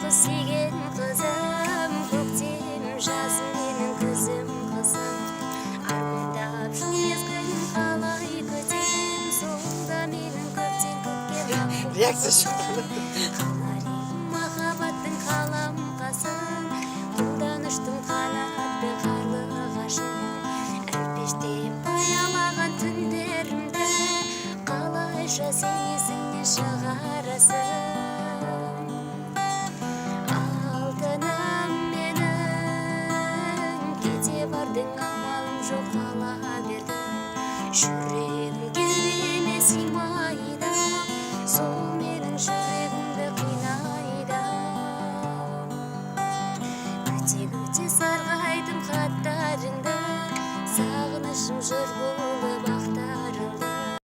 сүйген қызым, көктем жаз менің күзім қызым. Армандап жыл мезгілін қалай күтем, сонда менің көптен күткен Реакция жоқ. қаларым махаббаттың қаламқасын, қолданыштың қанатты қарлығашын. Әлпештеп аялаған түндерімді қалайша сен есіңнен шығарасың.